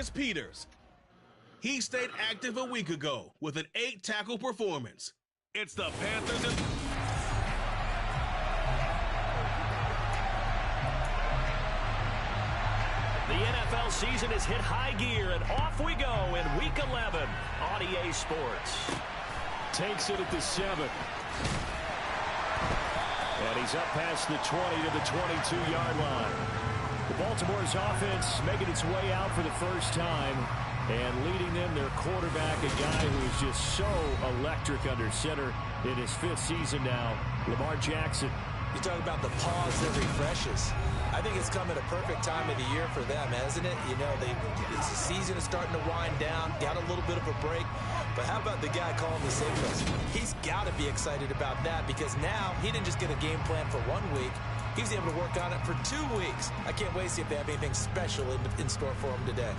Marcus Peters. He stayed active a week ago with an 8-tackle performance. It's the Panthers. The NFL season has hit high gear, and off we go in Week 11 on EA Sports. Takes it at the 7. And he's up past the 20 to the 22-yard line. The Baltimore's offense making its way out for the first time, and leading them, their quarterback, a guy who is just so electric under center in his 5th season now, Lamar Jackson. You talk about the pause that refreshes. I think it's come at a perfect time of the year for them, hasn't it? You know, the season is starting to wind down, got a little bit of a break. But how about the guy calling the signals? He's got to be excited about that because now he didn't just get a game plan for 1 week. He was able to work on it for 2 weeks. I can't wait to see if they have anything special in store for him today.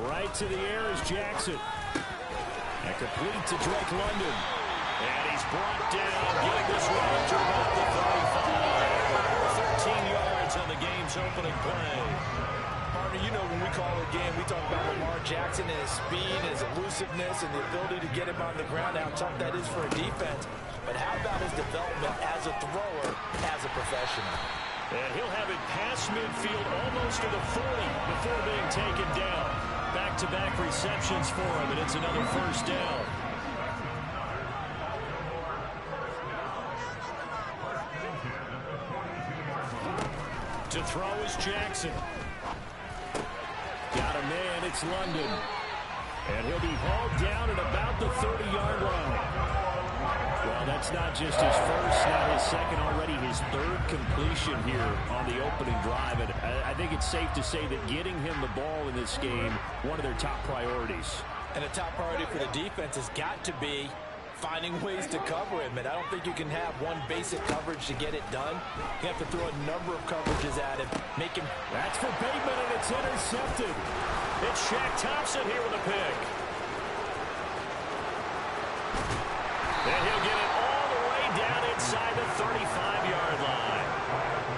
Right to the air is Jackson. And complete to Drake London. And he's brought down, getting this one up to about the 35. 13 yards on the game's opening play. Partner, you know when we call a game, we talk about Lamar Jackson and his speed, his elusiveness, and the ability to get him on the ground, how tough that is for a defense. But how about his development as a thrower, as a professional? And he'll have it past midfield almost to the 40 before being taken down. Back-to-back receptions for him, and it's another first down. To throw is Jackson. Got a man, it's London. And he'll be hauled down at about the 30-yard line. Well, that's not just his first, now his second, already his 3rd completion here on the opening drive. And I think it's safe to say that getting him the ball in this game, one of their top priorities. And a top priority for the defense has got to be finding ways to cover him. And I don't think you can have one basic coverage to get it done. You have to throw a number of coverages at him. Make him. That's for Bateman, and it's intercepted. It's Shaq Thompson here with a pick. And he'll get it all the way down inside the 35-yard line.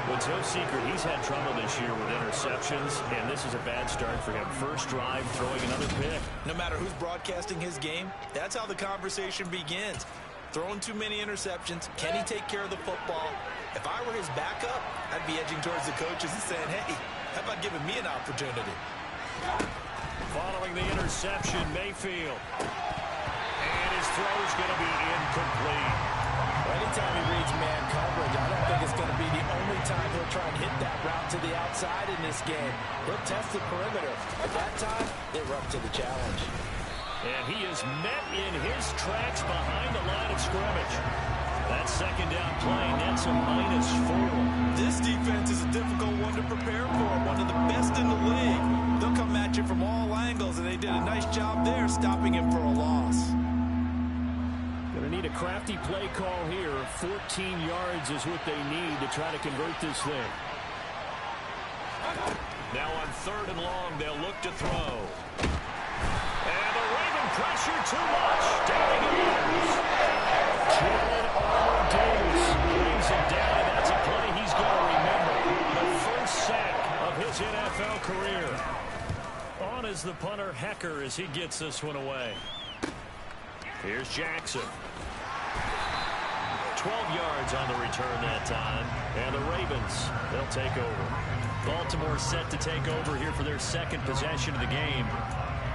Well, it's no secret he's had trouble this year with interceptions, and this is a bad start for him. First drive, throwing another pick. No matter who's broadcasting his game, that's how the conversation begins. Throwing too many interceptions. Can he take care of the football? If I were his backup, I'd be edging towards the coaches and saying, hey, how about giving me an opportunity? Following the interception, Mayfield. And his throw is going to be incomplete. Anytime he reads man coverage, I don't think it's going to be the only time he'll try and hit that route to the outside in this game. He'll test the perimeter. At that time, they were up to the challenge. And he is met in his tracks behind the line of scrimmage. That second down play nets a -4. This defense is a difficult one to prepare for, one of the best in the league. They'll come at you from all angles, and they did a nice job there stopping him for a loss. Going to need a crafty play call here. 14 yards is what they need to try to convert this thing. Now on 3rd and long, they'll look to throw. And the Raven pressure too much. Down he goes. Jalen Armour-Davis brings him down, and that's a play he's going to remember. The first sack of his NFL career. On is the punter, Hecker, as he gets this one away. Here's Jackson. 12 yards on the return that time. And the Ravens, they'll take over. Baltimore set to take over here for their second possession of the game.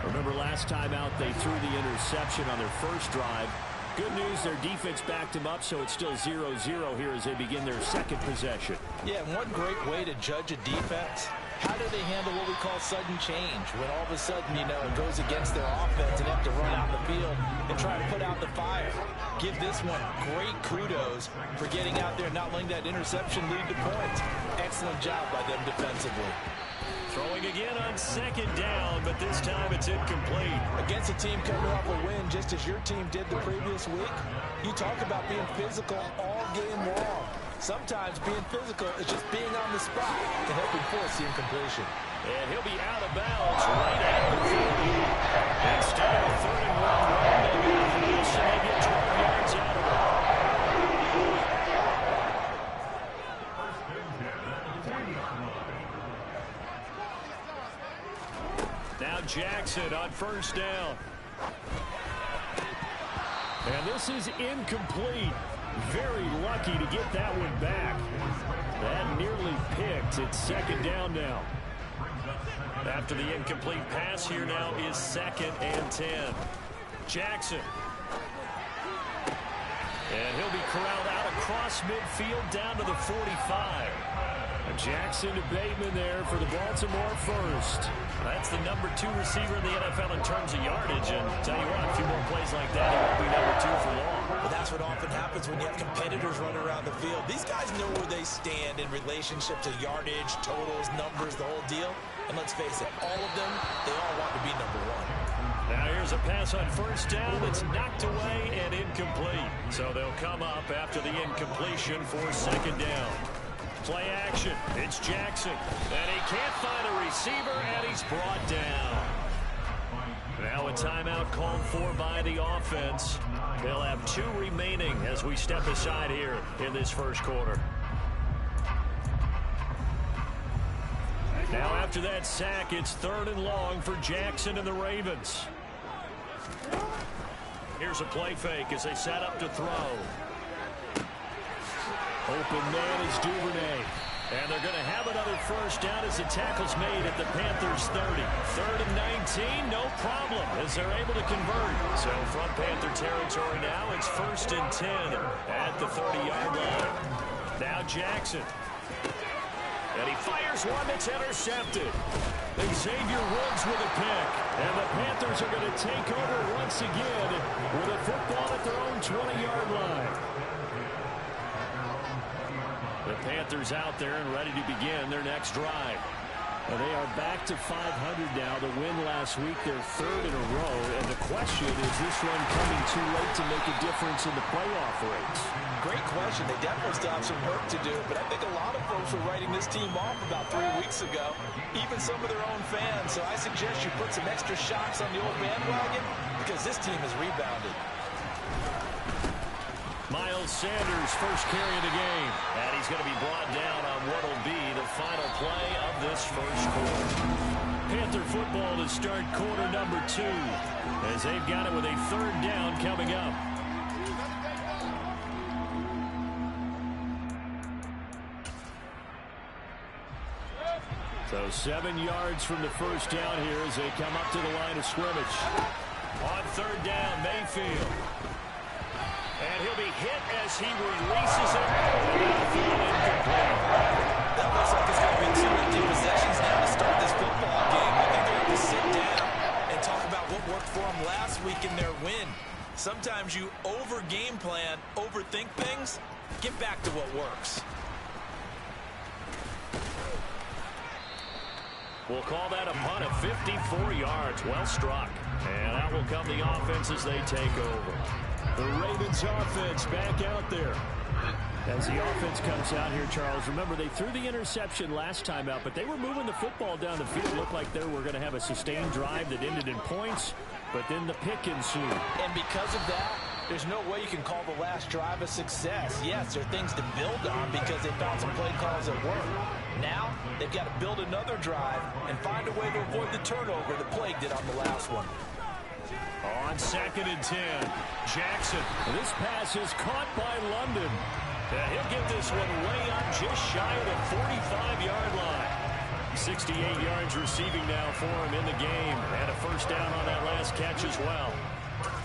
Remember last time out they threw the interception on their first drive. Good news, their defense backed them up, so it's still 0-0 here as they begin their second possession. Yeah, and one great way to judge a defense. How do they handle what we call sudden change? When all of a sudden, you know, it goes against their offense and they have to run out the field and try to put out the fire. Give this one great kudos for getting out there and not letting that interception lead to points. Excellent job by them defensively. Throwing again on second down, but this time it's incomplete. Against a team coming off a win just as your team did the previous week, you talk about being physical all game long. Sometimes being physical is just being on the spot and helping force the incompletion. And he'll be out of bounds right at the 40. Instead of a 3rd and 1 run, maybe a 12-yard Now Jackson on first down. And this is incomplete. Very lucky to get that one back. That nearly picked. It's second down now. After the incomplete pass, here now is 2nd and 10. Jackson. And he'll be corralled out across midfield down to the 45. Jackson to Bateman there for the Baltimore first. That's the number 2 receiver in the NFL in terms of yardage. And tell you what, a few more plays like that, he won't be number 2 for long. Well, that's what often happens when you have competitors running around the field. These guys know where they stand in relationship to yardage, totals, numbers, the whole deal. And let's face it, all of them, they all want to be number 1. Now here's a pass on first down that's knocked away and incomplete. So they'll come up after the incompletion for 2nd down. Play action. It's Jackson. And he can't find a receiver, and he's brought down. Now a timeout called for by the offense. They'll have 2 remaining as we step aside here in this first quarter. Now after that sack, it's 3rd and long for Jackson and the Ravens. Here's a play fake as they set up to throw. Open man is Duvernay. And they're going to have another first down as the tackle's made at the Panthers' 30. 3rd and 19, no problem, as they're able to convert. So from Panther territory now, it's 1st and 10 at the 30-yard line. Now Jackson. And he fires one that's intercepted. Xavier Woods with a pick. And the Panthers are going to take over once again with a football at their own 20-yard line. The Panthers out there and ready to begin their next drive. Well, they are back to 500 now. The win last week, their 3rd in a row. And the question, is this one coming too late to make a difference in the playoff race? Great question. They definitely still have some work to do, but I think a lot of folks were writing this team off about 3 weeks ago, even some of their own fans. So I suggest you put some extra shocks on the old bandwagon because this team has rebounded. Miles Sanders first carry of the game. And he's going to be brought down on what will be the final play of this first quarter. Panther football to start quarter number 2 as they've got it with a 3rd down coming up. So 7 yards from the first down here as they come up to the line of scrimmage. On 3rd down, Mayfield. And he'll be hit as he releases it. That looks like it's going to be 2 empty possessions now to start this football game. I think they're going to sit down and talk about what worked for them last week in their win. Sometimes you over-game plan, overthink things. Get back to what works. We'll call that a punt of 54 yards. Well struck. And out will come the offense as they take over. The Ravens offense back out there. As the offense comes out here, Charles, remember they threw the interception last time out, but they were moving the football down the field. Looked like they were going to have a sustained drive that ended in points, but then the pick ensued. And because of that, there's no way you can call the last drive a success. Yes, there are things to build on because they found some play calls that work. Now, they've got to build another drive and find a way to avoid the turnover the Plague did on the last one. On 2nd and 10, Jackson. This pass is caught by London. And he'll get this one way up just shy of the 45-yard line. 68 yards receiving now for him in the game. And a first down on that last catch as well.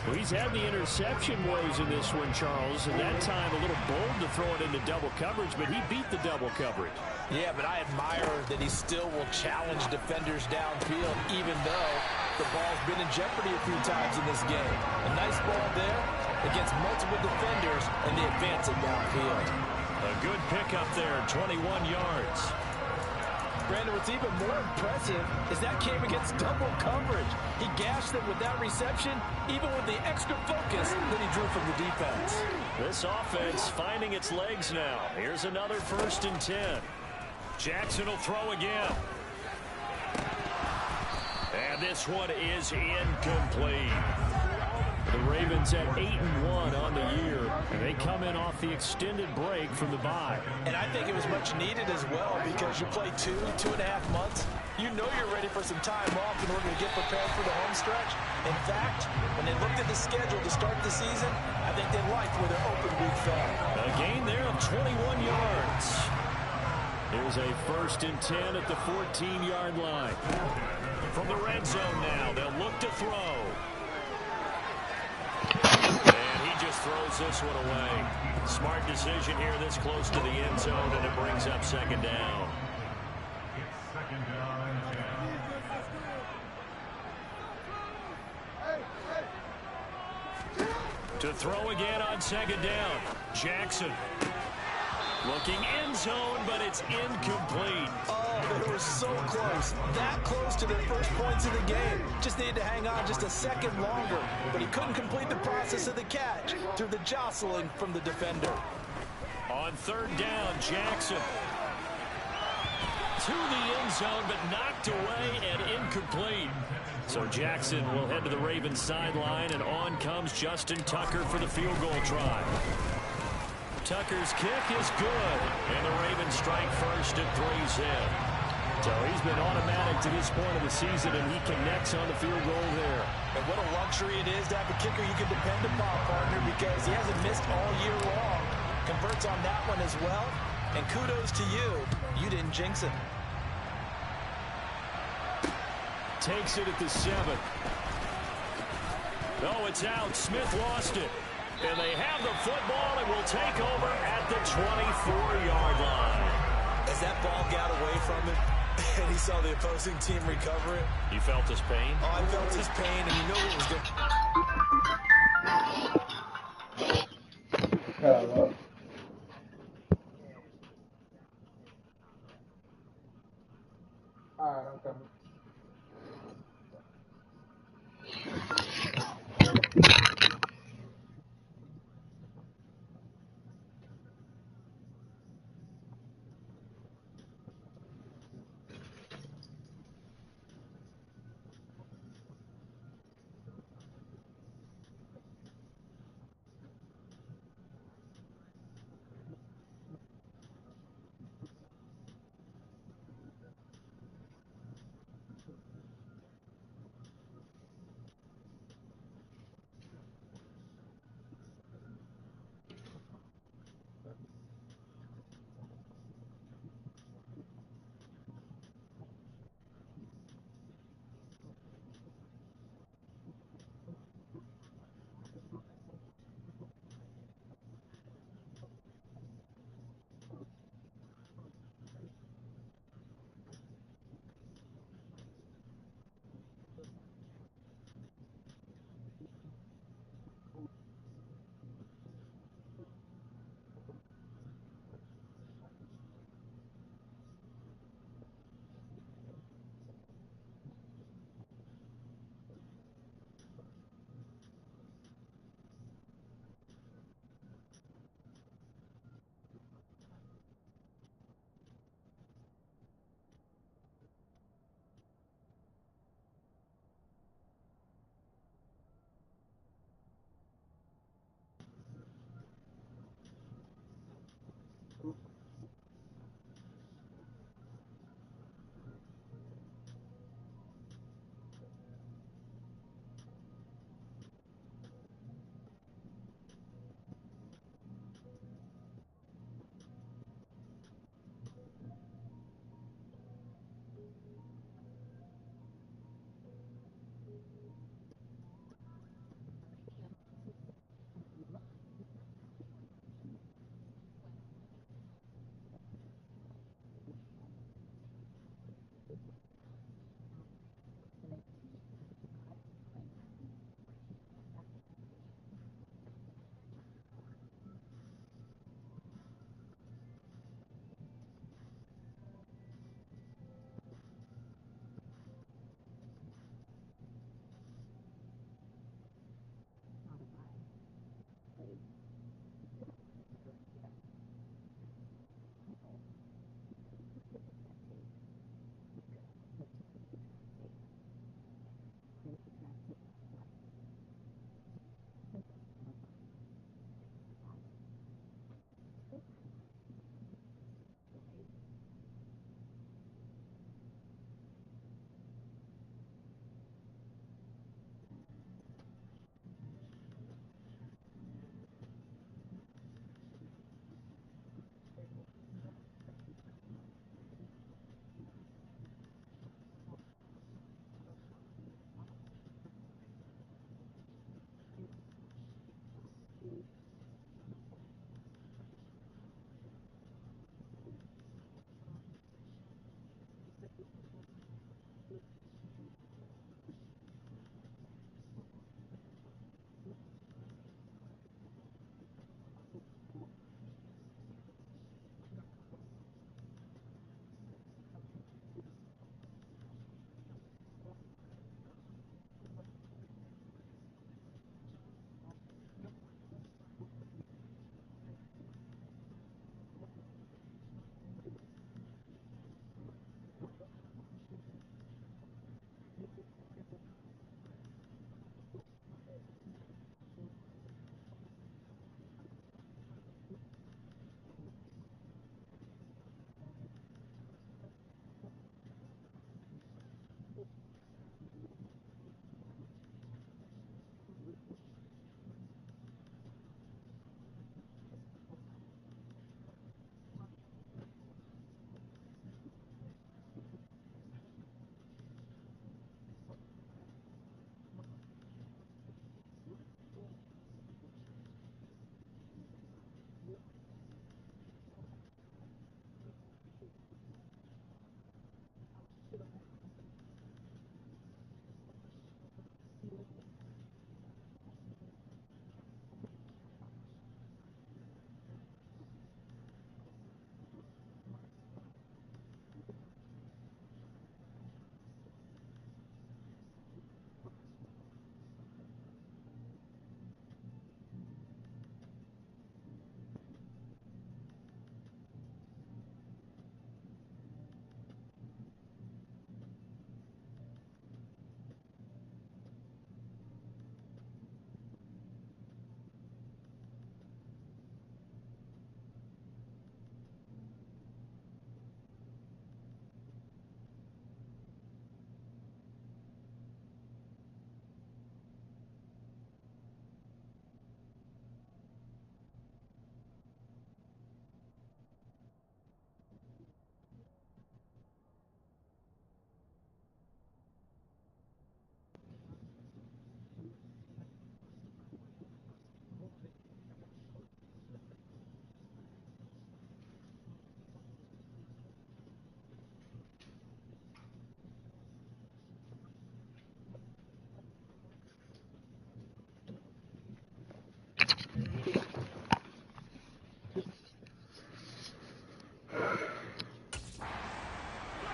Well, he's had the interception woes in this one, Charles, and that time a little bold to throw it into double coverage, but he beat the double coverage. Yeah, but I admire that he still will challenge defenders downfield, even though the ball's been in jeopardy a few times in this game. A nice ball there against multiple defenders, and they advance it downfield. A good pickup there, 21 yards. Brandon, what's even more impressive is that came against double coverage. He gashed them with that reception, even with the extra focus that he drew from the defense. This offense finding its legs now. Here's another 1st and 10. Jackson will throw again. And this one is incomplete. The Ravens at 8-1 on the year, and they come in off the extended break from the bye. And I think it was much needed as well because you play 2.5 months. You know you're ready for some time off in order to get prepared for the home stretch. In fact, when they looked at the schedule to start the season, I think they liked where their open week fell. A gain there of 21 yards. Here's a 1st and 10 at the 14-yard line. From the red zone now, they'll look to throw. And he just throws this one away. Smart decision here this close to the end zone, and it brings up 2nd down. To throw again on 2nd down. Jackson. Looking end zone, but it's incomplete. Oh, they were so close. That close to their first points in the game. Just needed to hang on just a second longer. But he couldn't complete the process of the catch through the jostling from the defender. On 3rd down, Jackson. To the end zone, but knocked away and incomplete. So Jackson will head to the Ravens sideline, and on comes Justin Tucker for the field goal try. Tucker's kick is good, and the Ravens strike first at 3 zip. So he's been automatic to this point of the season, and he connects on the field goal there. And what a luxury it is to have a kicker you can depend upon, partner, because he hasn't missed all year long. Converts on that one as well, and kudos to you. You didn't jinx it. Takes it at the 7. No, it's out. Smith lost it. And they have the football and will take over at the 24-yard line. As that ball got away from him, and he saw the opposing team recover it. You felt his pain? Oh, I felt his pain, and you know it was good. Hello. All right, I'm coming.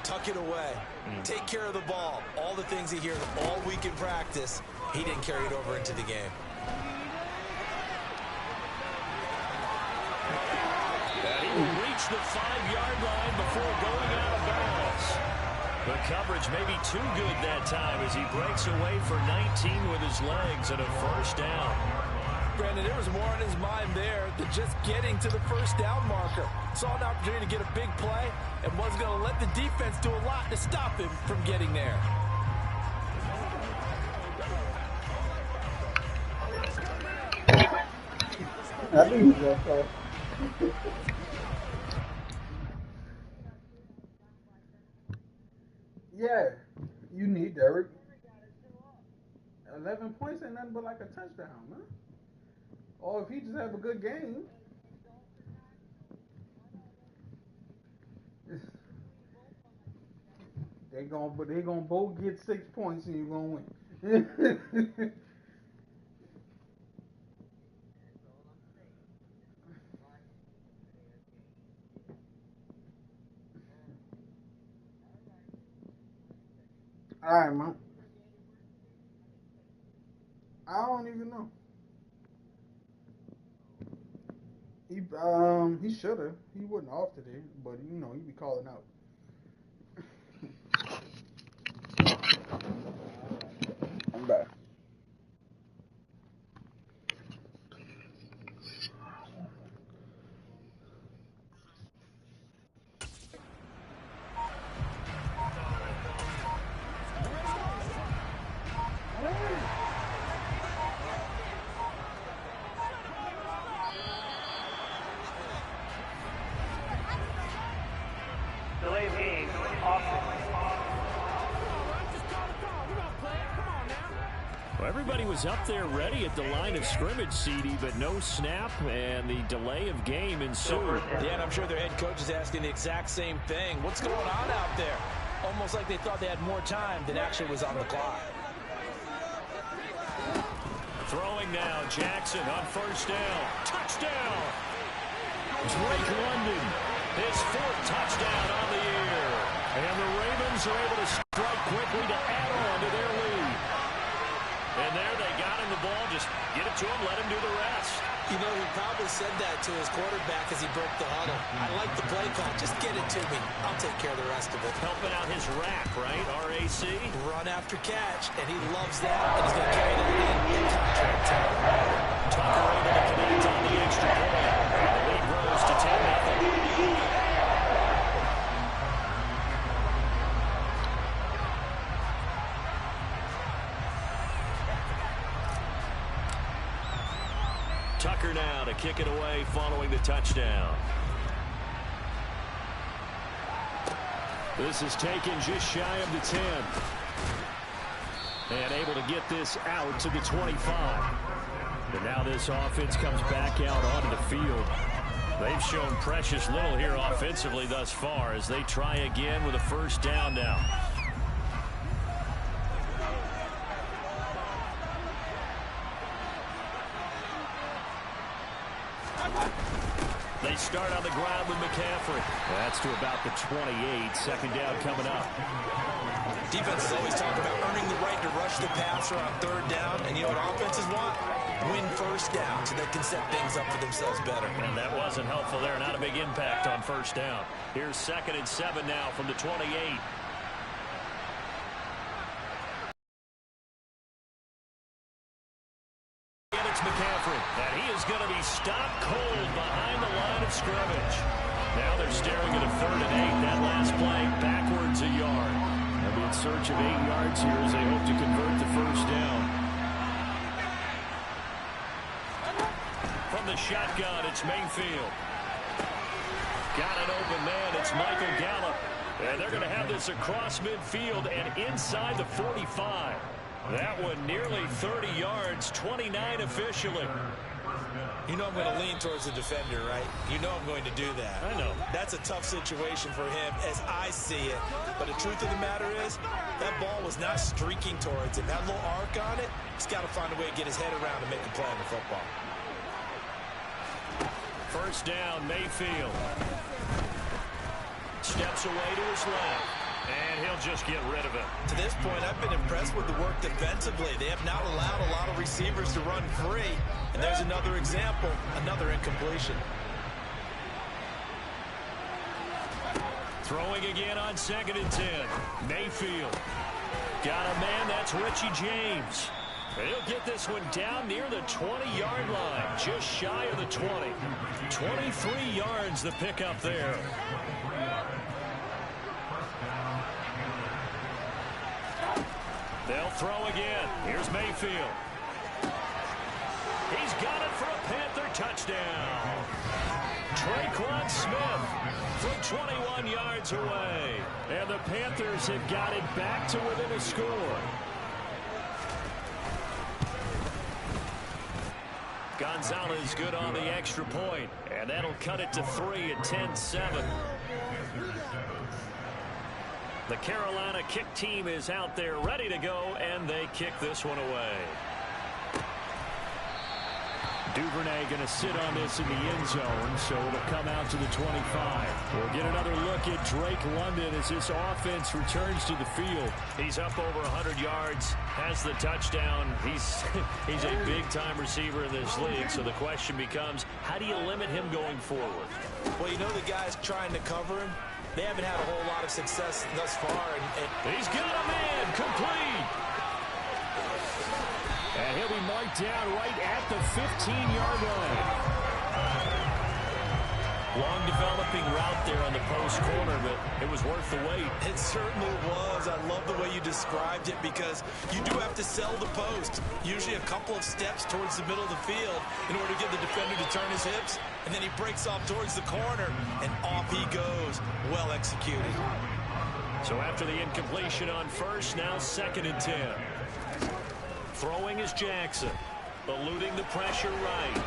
Tuck it away. Take care of the ball. All the things he hears all week in practice, he didn't carry it over into the game. And he will reach the 5-yard line before going out of bounds. The coverage may be too good that time as he breaks away for 19 with his legs and a first down. Brandon, there was more on his mind there than just getting to the first down marker. Saw an opportunity to get a big play and wasn't going to let the defense do a lot to stop him from getting there. I think he's okay. Yeah, you need Derek. 11 points ain't nothing but like a touchdown, man. Or if he just have a good game. They gonna both get 6 points and you're gonna win. All right, man. I don't even know. He should have. He wasn't off today, but you know he be calling out. I'm back. Delay of game, offense. Well, everybody was up there ready at the line of scrimmage, CD, but no snap, and the delay of game ensued. Yeah, and I'm sure their head coach is asking the exact same thing. What's going on out there? almost like they thought they had more time than actually was on the clock. Throwing now, Jackson on first down. Touchdown! Drake London, his 4th touchdown on the year. And the Ravens are able to strike quickly to add on to their lead. And there they got him the ball. Just get it to him, let him do the rest. You know, he probably said that to his quarterback as he broke the huddle. I like the play call. Just get it to me. I'll take care of the rest of it. Helping out his rack, right? RAC. Run after catch, and he loves that. And he's going to carry that in contract time. Tucker able to connect on the extra point. And the lead grows to 10-0. Tucker now to kick it away following the touchdown. This is taken just shy of the 10. And able to get this out to the 25. And now this offense comes back out onto the field. They've shown precious little here offensively thus far as they try again with a first down now. They start on the ground with McCaffrey. That's to about the 28. Second down coming up. Defenses always talk about earning the right to rush the passer on third down. And you know what offenses want? Win first down so they can set things up for themselves better. And that wasn't helpful there. Not a big impact on first down. Here's 2nd and 7 now from the 28. McCaffrey, and he is going to be stopped cold behind the line of scrimmage. Now they're staring at a 3rd and 8. That last play backwards a yard. They'll be in search of 8 yards here as they hope to convert the first down. From the shotgun, it's Mayfield. Got an open man. It's Michael Gallup. And they're going to have this across midfield and inside the 45. That one nearly 30 yards, 29 officially. You know I'm going to lean towards the defender, right? You know I'm going to do that. I know. That's a tough situation for him as I see it. But the truth of the matter is, that ball was not streaking towards him. That little arc on it, he's got to find a way to get his head around and make a play on the football. First down, Mayfield. Steps away to his left. And he'll just get rid of it. To this point, I've been impressed with the work defensively. They have not allowed a lot of receivers to run free. And there's another example, another incompletion. Throwing again on 2nd and 10. Mayfield. Got a man, that's Richie James. And he'll get this one down near the 20-yard line, just shy of the 20. 23 yards the pickup there. They'll throw again. Here's Mayfield. He's got it for a Panther touchdown. Traquan Smith from 21 yards away. And the Panthers have got it back to within a score. Gonzalez good on the extra point. And that'll cut it to 3 at 10-7. The Carolina kick team is out there ready to go, and they kick this one away. Duvernay going to sit on this in the end zone, so it'll come out to the 25. We'll get another look at Drake London as this offense returns to the field. He's up over 100 yards, has the touchdown. He's a big-time receiver in this league, so the question becomes, how do you limit him going forward? Well, you know the guys trying to cover him, they haven't had a whole lot of success thus far. And he's got a man, complete. And he'll be marked down right at the 15-yard line. Long developing route there on the post corner, but it was worth the wait. It certainly was. I love the way you described it because you do have to sell the post. Usually a couple of steps towards the middle of the field in order to get the defender to turn his hips. And then he breaks off towards the corner, and off he goes. Well executed. So after the incompletion on first, now 2nd and 10. Throwing is Jackson. Eluding the pressure right.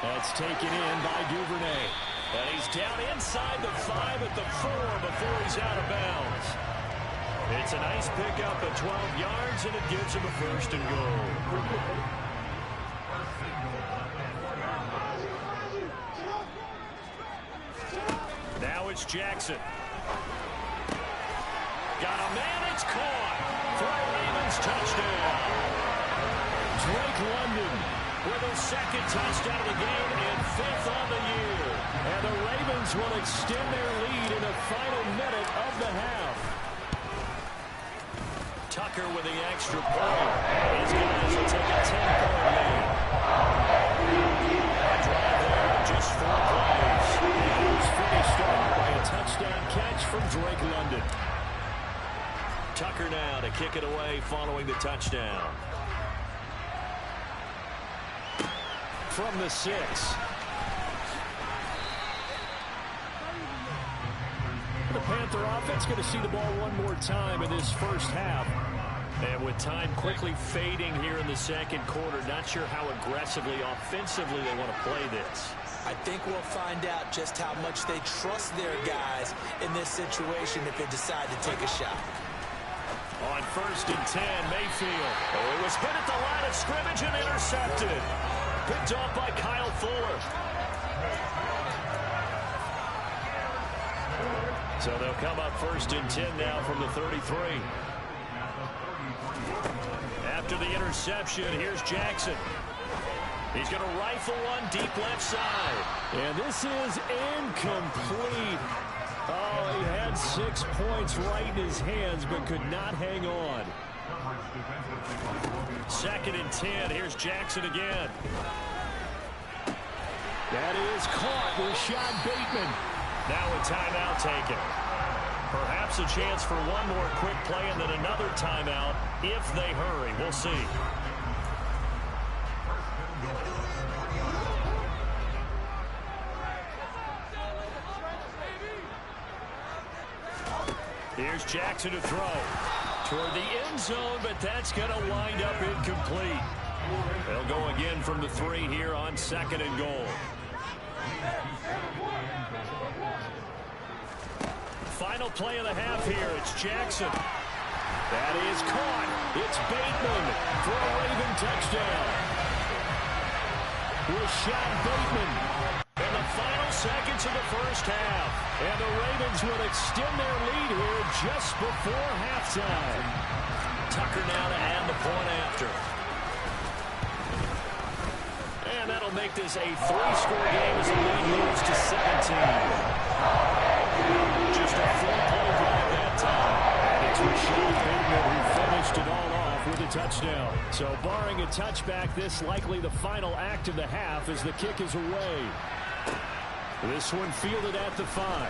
That's taken in by Duvernay. And he's down inside the 5 at the 4 before he's out of bounds. It's a nice pickup of 12 yards, and it gives him a first and goal. Now it's Jackson. Got a man, it's caught for a Ravens touchdown. Drake London with his second touchdown of the game and 5th on the year. And the Ravens will extend their lead in the final minute of the half. Tucker with the extra point. His guys will take a 10-point lead. A drive there, just 4 plays. It was finished off by a touchdown catch from Drake London. Tucker now to kick it away following the touchdown. From the 6. The Panther offense going to see the ball one more time in this first half. And with time quickly fading here in the second quarter, not sure how aggressively, offensively they want to play this. I think we'll find out just how much they trust their guys in this situation if they decide to take a shot. On 1st and 10, Mayfield. Oh, it was hit at the line of scrimmage and intercepted. Picked off by Kyle Fuller. So they'll come up 1st and 10 now from the 33. After the interception, here's Jackson. He's going to rifle one deep left side. And this is incomplete. Oh, he had 6 points right in his hands, but could not hang on. 2nd and 10. Here's Jackson again. That is caught. Rashad Bateman. Now a timeout taken. Perhaps a chance for one more quick play and then another timeout if they hurry. We'll see. Here's Jackson to throw toward the end zone, but that's going to wind up incomplete. They'll go again from the 3 here on 2nd and goal. Final play of the half here. It's Jackson. That is caught. It's Bateman for a Raven touchdown. Rashad Bateman in the final seconds of the first half. And the Ravens will extend their lead here just before halftime. Tucker now to add the point after. And that'll make this a 3-score game as the lead moves to 17. Just a 4-play drive that time. And it's Rashad Bateman who finished it all off with a touchdown. So barring a touchback, this likely the final act of the half as the kick is away. This one fielded at the 5.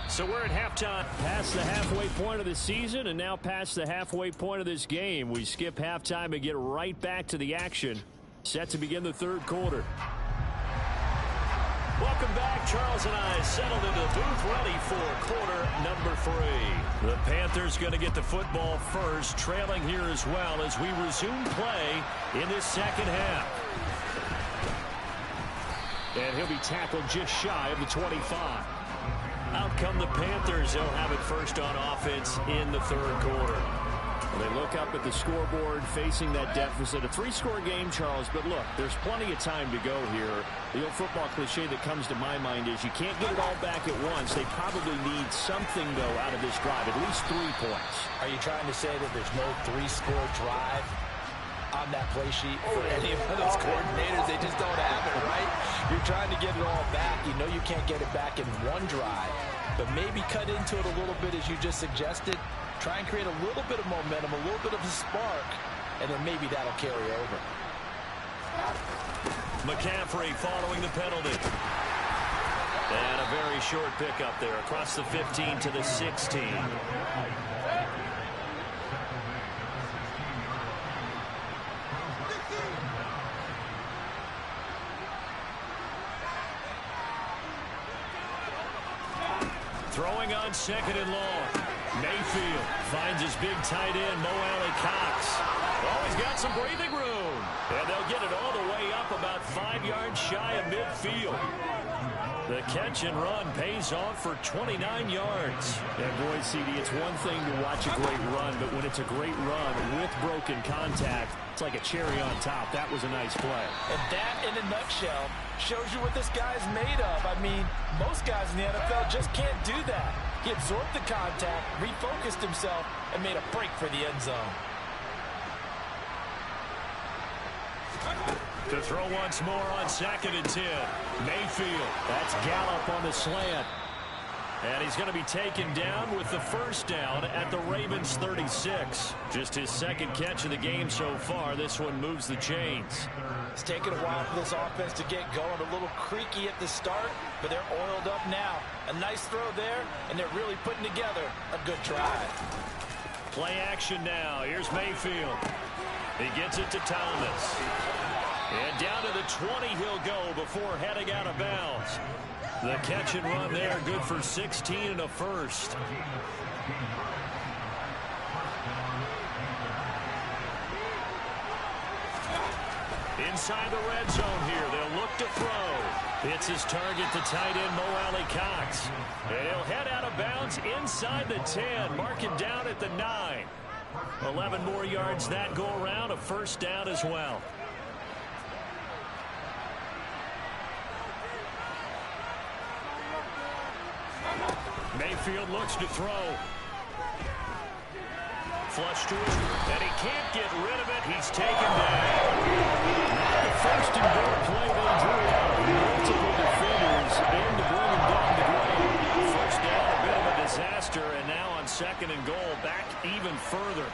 So we're at halftime. Past the halfway point of the season and now past the halfway point of this game. We skip halftime and get right back to the action. Set to begin the 3rd quarter. Welcome back. Charles and I settled into the booth ready for quarter number 3. The Panthers going to get the football first, trailing here as well as we resume play in this second half. And he'll be tackled just shy of the 25. Out come the Panthers. They'll have it first on offense in the 3rd quarter. They look up at the scoreboard facing that deficit. A 3-score game, Charles, but look, there's plenty of time to go here. The old football cliche that comes to my mind is you can't get it all back at once. They probably need something, though, out of this drive, at least 3 points. Are you trying to say that there's no 3-score drive on that play sheet for any of those coordinators? They just don't have it, right? You're trying to get it all back. You know you can't get it back in one drive, but maybe cut into it a little bit as you just suggested. Try and create a little bit of momentum, a little bit of a spark, and then maybe that'll carry over. McCaffrey following the penalty. And a very short pickup there across the 15 to the 16. Throwing on 2nd and long. Mayfield finds his big tight end, Mo Alley-Cox. Oh, he's got some breathing room. And they'll get it all the way up about 5 yards shy of midfield. The catch and run pays off for 29 yards. And boy, CD, it's one thing to watch a great run, but when it's a great run with broken contact, it's like a cherry on top. That was a nice play. And that, in a nutshell, shows you what this guy's made of. I mean, most guys in the NFL just can't do that. He absorbed the contact, refocused himself, and made a break for the end zone. To throw once more on 2nd and 10. Mayfield. That's Gallup on the slant. And he's going to be taken down with the first down at the Ravens 36. Just his second catch of the game so far. This one moves the chains. It's taken a while for this offense to get going. A little creaky at the start, but they're oiled up now. A nice throw there, and they're really putting together a good drive. Play action now. Here's Mayfield. He gets it to Thomas. And down to the 20 he'll go before heading out of bounds. The catch and run there, good for 16 and a first. Inside the red zone here, they'll look to throw. It's his target, the tight end, Mo Alley-Cox. And he'll head out of bounds inside the 10, mark him down at the 9. 11 more yards that go around, a first down as well. Mayfield looks to throw. Flush to his, and he can't get rid of it. He's taken down. Not the first and goal play they drew out. Multiple defenders in to bring him down the ground. First down, a bit of a disaster, and now on 2nd and goal, back even further.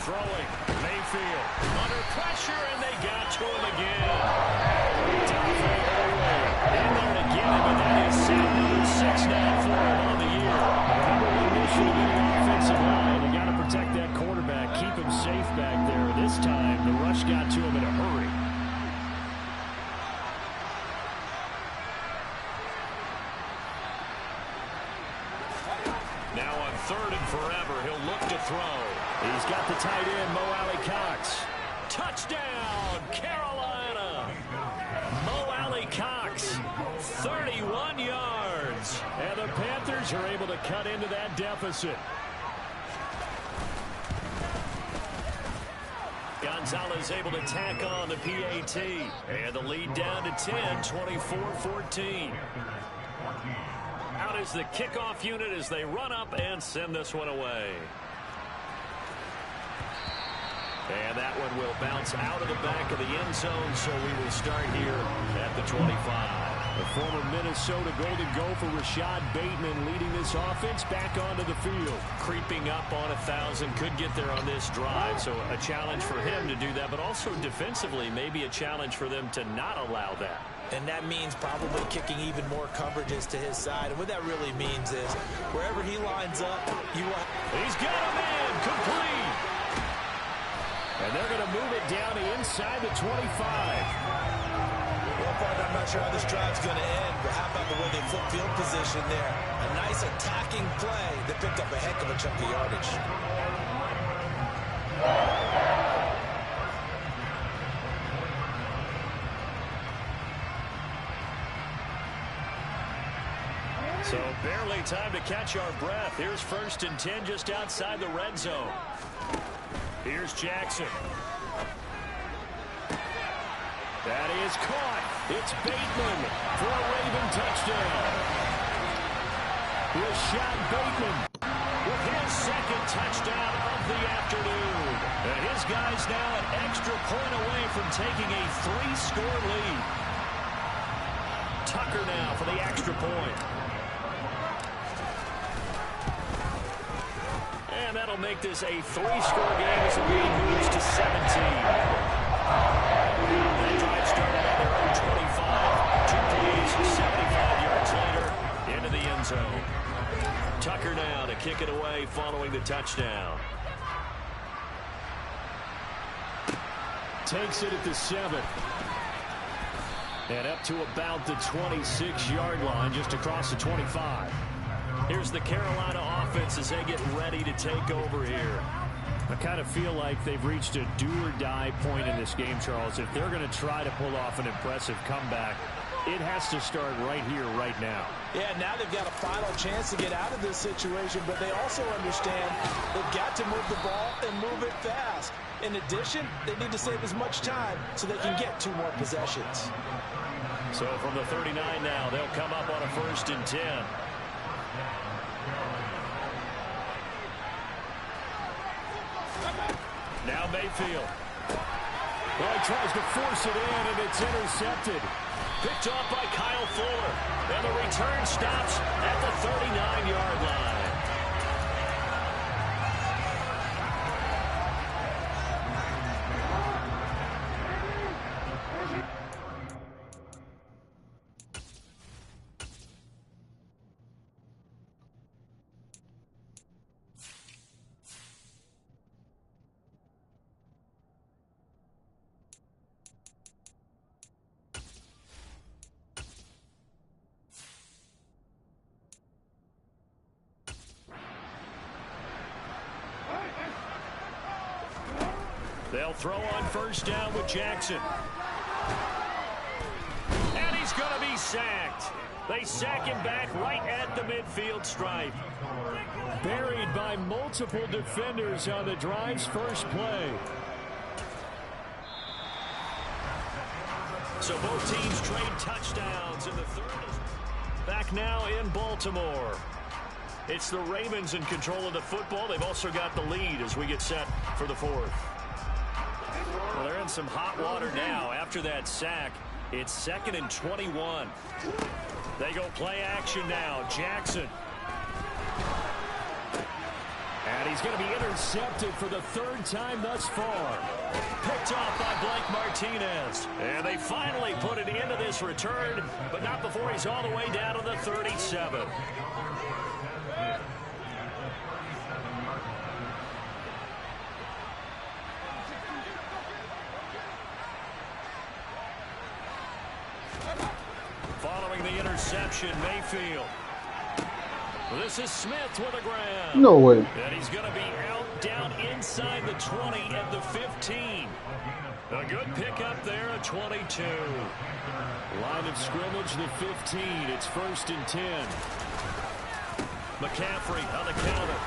Throwing, Mayfield under pressure, and they got to him again. In there again, but that is sack number 6 now for him on the year. Number one mission of any offensive line. You got to protect that quarterback, keep him safe back there. This time, the rush got to him in a hurry. Now on 3rd and forever, he'll look to throw. He's got the tight end, Mo Alley-Cox. Touchdown, Carolina! Mo Alley-Cox, 31 yards. And the Panthers are able to cut into that deficit. Gonzalez able to tack on the PAT. And the lead down to 10, 24-14. Out is the kickoff unit as they run up and send this one away. And that one will bounce out of the back of the end zone, so we will start here at the 25. The former Minnesota Golden Gopher Rashad Bateman leading this offense back onto the field. Creeping up on 1,000, could get there on this drive, so a challenge for him to do that, but also defensively maybe a challenge for them to not allow that. And that means probably kicking even more coverages to his side. And what that really means is wherever he lines up, you want... He's got a man, complete. And they're going to move it down to inside the 25. Well, partner, I'm not sure how this drive's going to end, but how about the way they flip field position there? A nice attacking play that picked up a heck of a chunk of yardage. So barely time to catch our breath. Here's 1st and 10 just outside the red zone. Here's Jackson. That is caught. It's Bateman for a Raven touchdown. Rashad Bateman With his second touchdown of the afternoon. And his guys now an extra point away from taking a 3-score lead. Tucker now for the extra point. And that'll make this a 3-score game as the lead moves to 17. That drive started at their own 25. 2 plays, 75 yards later, into the end zone. Tucker now to kick it away following the touchdown. takes it at the 7. And up to about the 26-yard line, just across the 25. Here's the Carolina offense as they get ready to take over here. I kind of feel like they've reached a do-or-die point in this game, Charles. If they're going to try to pull off an impressive comeback, it has to start right here, right now. Yeah, now they've got a final chance to get out of this situation, but they also understand they've got to move the ball and move it fast. In addition, they need to save as much time so they can get 2 more possessions. So from the 39 now, they'll come up on a 1st and 10. Now Mayfield. Well, he tries to force it in, and it's intercepted. Picked off by Kyle Fuller. And the return stops at the 39-yard line. They'll throw on 1st down with Jackson. And he's going to be sacked. They sack him back right at the midfield stripe. Buried by multiple defenders on the drive's first play. So both teams trade touchdowns in the 3rd. Back now in Baltimore. It's the Ravens in control of the football. They've also got the lead as we get set for the 4th. Well, they're in some hot water now after that sack. It's 2nd and 21. They go play action now. Jackson. And he's going to be intercepted for the 3rd time thus far. Picked off by Blake Martinez. And they finally put it into this return, but not before he's all the way down to the 37. Following the interception, Mayfield. This is Smith with a grab. No way. And he's going to be out down inside the 20 at the 15. A good pickup there at 22. Line of scrimmage, the 15. It's 1st and 10. McCaffrey on the counter.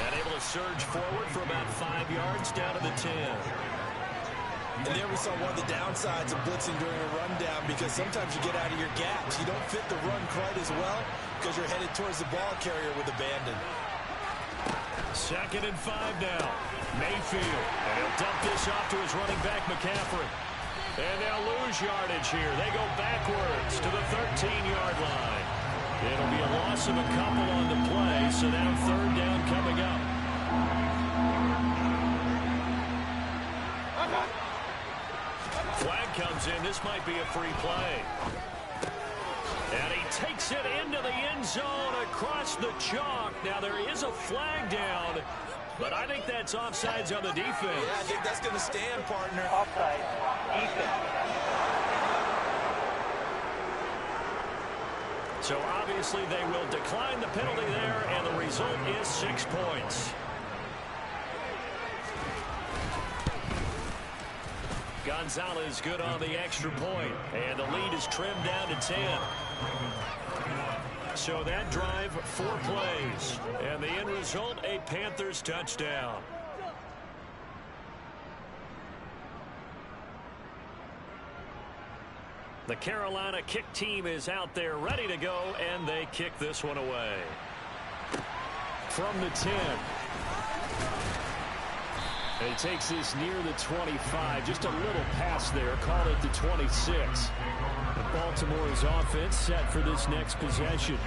And able to surge forward for about 5 yards down to the 10. And there we saw one of the downsides of blitzing during a rundown, because sometimes you get out of your gaps. You don't fit the run quite as well because you're headed towards the ball carrier with abandon. 2nd and 5 now. Mayfield. And he'll dump this off to his running back, McCaffrey. And they'll lose yardage here. They go backwards to the 13-yard line. It'll be a loss of a couple on the play, so now 3rd down coming up. Flag comes in. This might be a free play. And he takes it into the end zone across the chalk. Now there is a flag down, but I think that's offsides on the defense. Yeah, I think that's going to stand, partner. Offside. Defense. So obviously they will decline the penalty there, and the result is 6 points. Gonzalez good on the extra point, and the lead is trimmed down to 10. So that drive, 4 plays, and the end result, a Panthers touchdown. The Carolina kick team is out there ready to go, and they kick this one away. From the 10. And he takes this near the 25. Just a little pass there. Call it the 26. Baltimore's offense set for this next possession.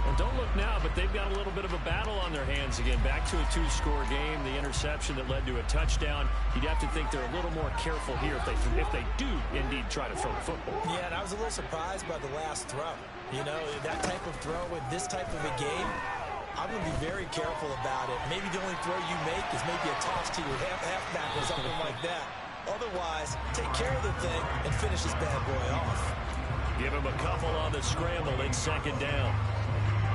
Well, don't look now, but they've got a little bit of a battle on their hands again. Back to a 2-score game. The interception that led to a touchdown. You'd have to think they're a little more careful here if they do indeed try to throw the football. Yeah, and I was a little surprised by the last throw. You know, that type of throw in this type of a game, I'm going to be very careful about it. Maybe the only throw you make is maybe a toss to your halfback or something like that. Otherwise, take care of the thing and finish this bad boy off. Give him a couple on the scramble in 2nd down.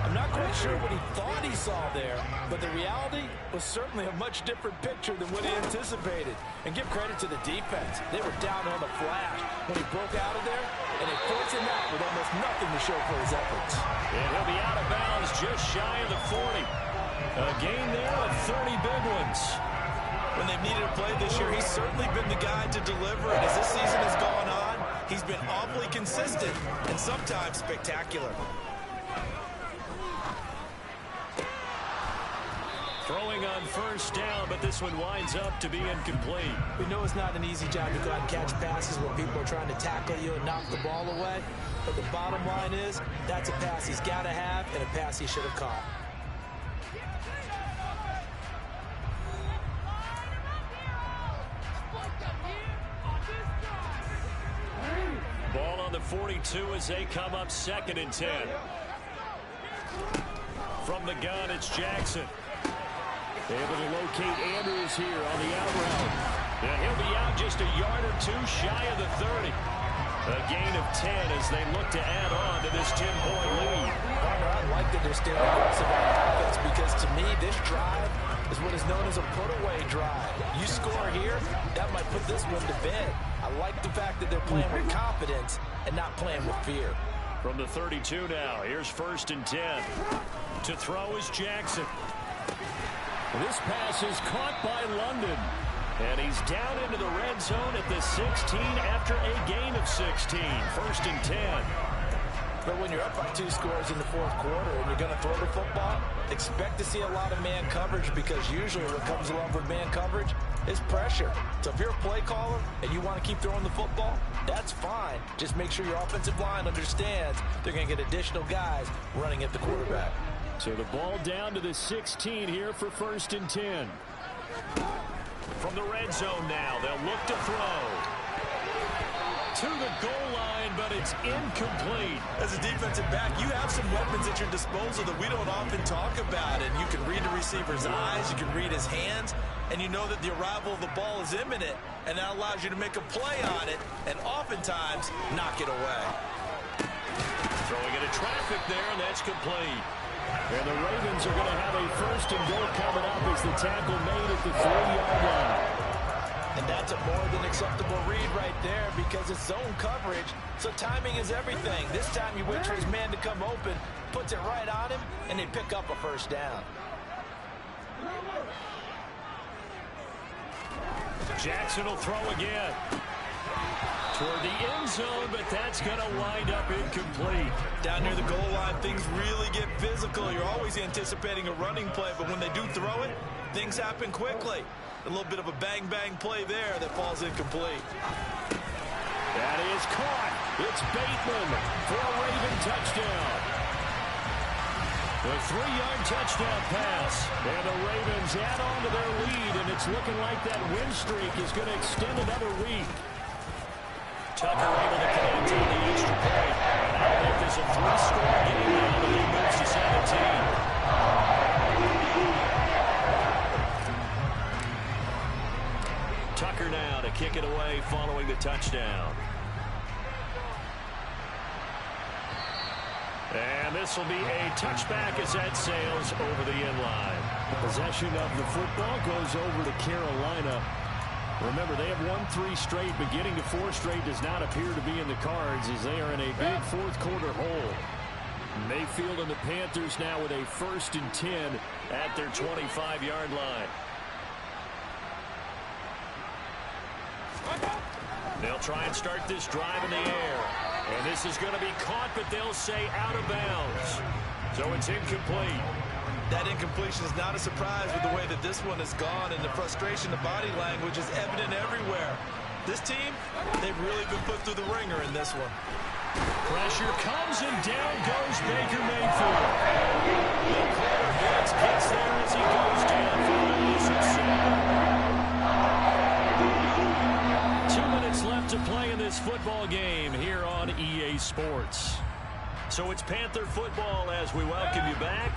I'm not quite sure what he thought he saw there, but the reality was certainly a much different picture than what he anticipated. And give credit to the defense. They were down on the flash when he broke out of there, and they forced him out with almost nothing to show for his efforts. And he'll be out of bounds just shy of the 40. A gain there of 30 big ones. When they've needed a play this year, he's certainly been the guy to deliver. And as this season has gone on, he's been awfully consistent and sometimes spectacular. Throwing on first down, but this one winds up to be incomplete. We know it's not an easy job to go out and catch passes when people are trying to tackle you and knock the ball away. But the bottom line is, that's a pass he's got to have and a pass he should have caught. Ball on the 42 as they come up 2nd and 10. From the gun, it's Jackson. Able to locate Andrews here on the out route. And he'll be out just a yard or two shy of the 30. A gain of 10 as they look to add on to this 10-point lead. I like that they're staying aggressive on offense because to me, this drive is what is known as a put-away drive. You score here, that might put this one to bed. I like the fact that they're playing with confidence and not playing with fear. From the 32 now, here's 1st and 10. To throw is Jackson. This pass is caught by London. And he's down into the red zone at the 16 after a gain of 16. 1st and 10. But when you're up by 2 scores in the 4th quarter and you're going to throw the football, expect to see a lot of man coverage because usually what comes along with man coverage is pressure. So if you're a play caller and you want to keep throwing the football, that's fine. Just make sure your offensive line understands they're going to get additional guys running at the quarterback. So the ball down to the 16 here for 1st and 10. From the red zone now, they'll look to throw. To the goal line, but it's incomplete. As a defensive back, you have some weapons at your disposal that we don't often talk about. And you can read the receiver's eyes, you can read his hands, and you know that the arrival of the ball is imminent, and that allows you to make a play on it, and oftentimes knock it away. Throwing into traffic there, and that's complete. And the Ravens are going to have a 1st and goal coming up as the tackle made at the 3-yard line. And that's a more than acceptable read right there because it's zone coverage, so timing is everything. This time you wait for his man to come open, puts it right on him, and they pick up a 1st down. Jackson will throw again. Toward the end zone, but that's going to wind up incomplete. Down near the goal line, things really get physical. You're always anticipating a running play, but when they do throw it, things happen quickly. A little bit of a bang-bang play there that falls incomplete. That is caught. It's Bateman for a Raven touchdown. The 3-yard touchdown pass. And the Ravens add on to their lead, and it's looking like that win streak is going to extend another week. Tucker able to connect on the extra point. And I think there's a 3-score game now. The lead moves to 17. Tucker now to kick it away following the touchdown. And this will be a touchback as that sails over the end line. Possession of the football goes over to Carolina. Remember, they have won 3 straight, but getting to 4 straight does not appear to be in the cards as they are in a big 4th quarter hole. Mayfield and the Panthers now with a 1st and 10 at their 25-yard line. They'll try and start this drive in the air. And this is going to be caught, but they'll say out of bounds. So it's incomplete. That incompletion is not a surprise with the way that this one has gone, and the frustration, the body language is evident everywhere. This team, they've really been put through the ringer in this one. Pressure comes, and down goes Baker Mayfield. The corner gets there as he goes down for a loss of 7. 2 minutes left to play in this football game here on EA Sports. So it's Panther football as we welcome you back.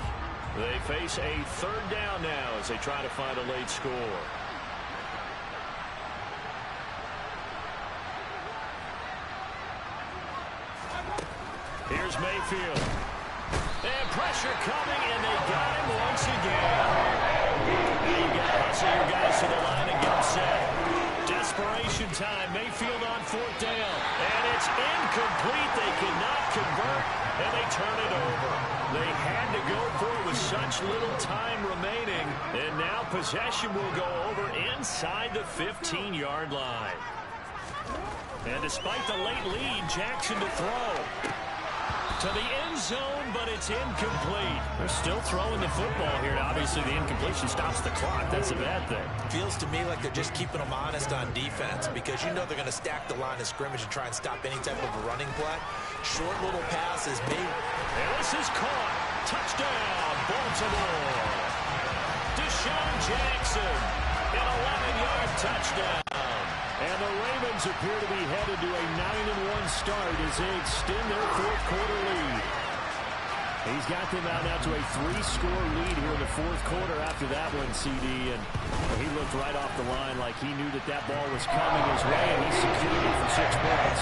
They face a 3rd down now as they try to find a late score. Here's Mayfield. And pressure coming, and they got him once again. Now you got to hustle your guys to the line and get them set. Desperation time. Mayfield on 4th down. And it's incomplete. They cannot convert, and they turn it over. They had to go for it with such little time remaining. And now possession will go over inside the 15-yard line. And despite the late lead, Jackson to throw. To the end zone, but it's incomplete. They're still throwing the football here. Obviously, the incompletion stops the clock. That's a bad thing. Feels to me like they're just keeping them honest on defense because you know they're going to stack the line of scrimmage and try and stop any type of a running play. Short little passes, maybe. And this is caught. Touchdown, Baltimore. Deshaun Jackson, an 11-yard touchdown. And the Ravens appear to be headed to a 9-1 start as they extend their 4th quarter lead. He's got them out now to a 3-score lead here in the 4th quarter after that one, CD. And he looked right off the line like he knew that that ball was coming his way, and he secured it for 6 points.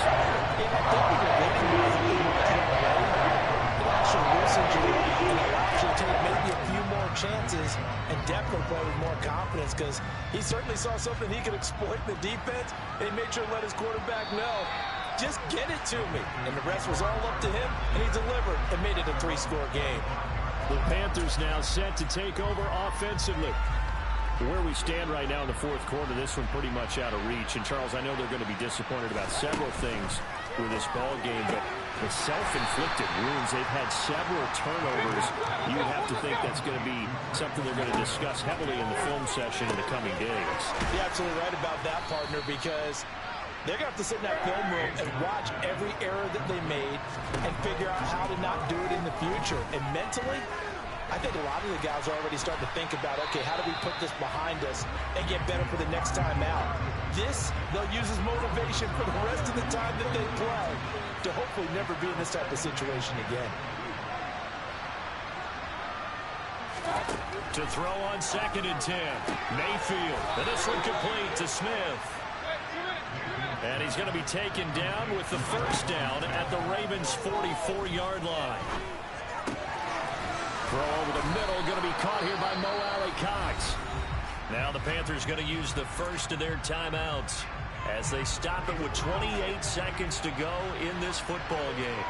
Yeah, I think we can recognize that they might have already. It actually loosens you and allows you to take maybe a few more chances and definitely play with more confidence because he certainly saw something he could exploit in the defense, and he made sure to let his quarterback know, just get it to me. And the rest was all up to him, and he delivered and made it a 3-score game. The Panthers now set to take over offensively. Where we stand right now in the 4th quarter, this one pretty much out of reach. And, Charles, I know they're going to be disappointed about several things with this ball game, but the self-inflicted wounds, they've had several turnovers. You would have to think that's going to be something they're going to discuss heavily in the film session in the coming days. You're absolutely right about that, partner, because they're going to have to sit in that film room and watch every error that they made and figure out how to not do it in the future. And mentally, I think a lot of the guys are already starting to think about, okay, how do we put this behind us and get better for the next time out? This, they'll use as motivation for the rest of the time that they play to hopefully never be in this type of situation again. To throw on 2nd and 10. Mayfield. And this one complete to Smith. And he's going to be taken down with the 1st down at the Ravens' 44-yard line. Throw over the middle, going to be caught here by Mo Alley-Cox. Now the Panthers going to use the first of their timeouts as they stop it with 28 seconds to go in this football game.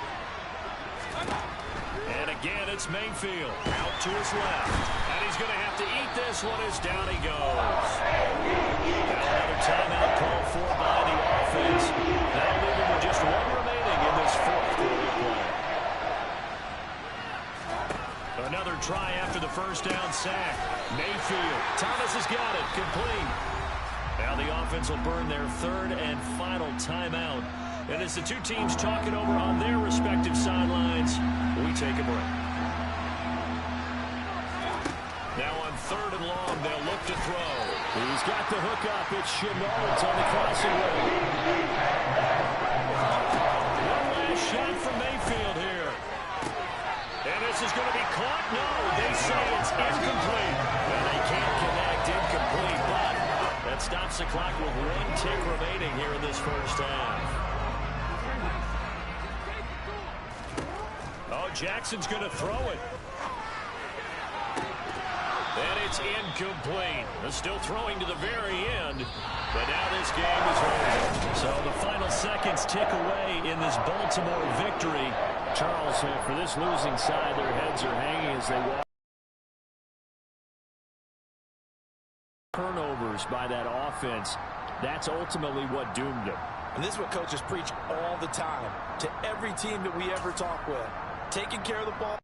And again, it's Mayfield out to his left. And he's going to have to eat this one as down he goes. Now another timeout called for by the offense. That'll leave him with just one remaining in this 4th quarter play. Another try after the 1st down sack. Mayfield. Thomas has got it. Complete. Now the offense will burn their 3rd and final timeout. And as the two teams talking over on their respective sidelines, we take a break. Now on 3rd and long, they'll look to throw. He's got the hook up. It's Chenault on the crossing road. One last shot from Mayfield here. And this is going to be caught. No, they say it's incomplete. And they can't connect. Incomplete, but that stops the clock with 1 tick remaining here in this 1st half. Oh, Jackson's going to throw it. And it's incomplete. They're still throwing to the very end. But now this game is over. So the final seconds tick away in this Baltimore victory. Charles, for this losing side, their heads are hanging as they walk. Turnovers by that offense. That's ultimately what doomed them. And this is what coaches preach all the time to every team that we ever talk with. Taking care of the ball.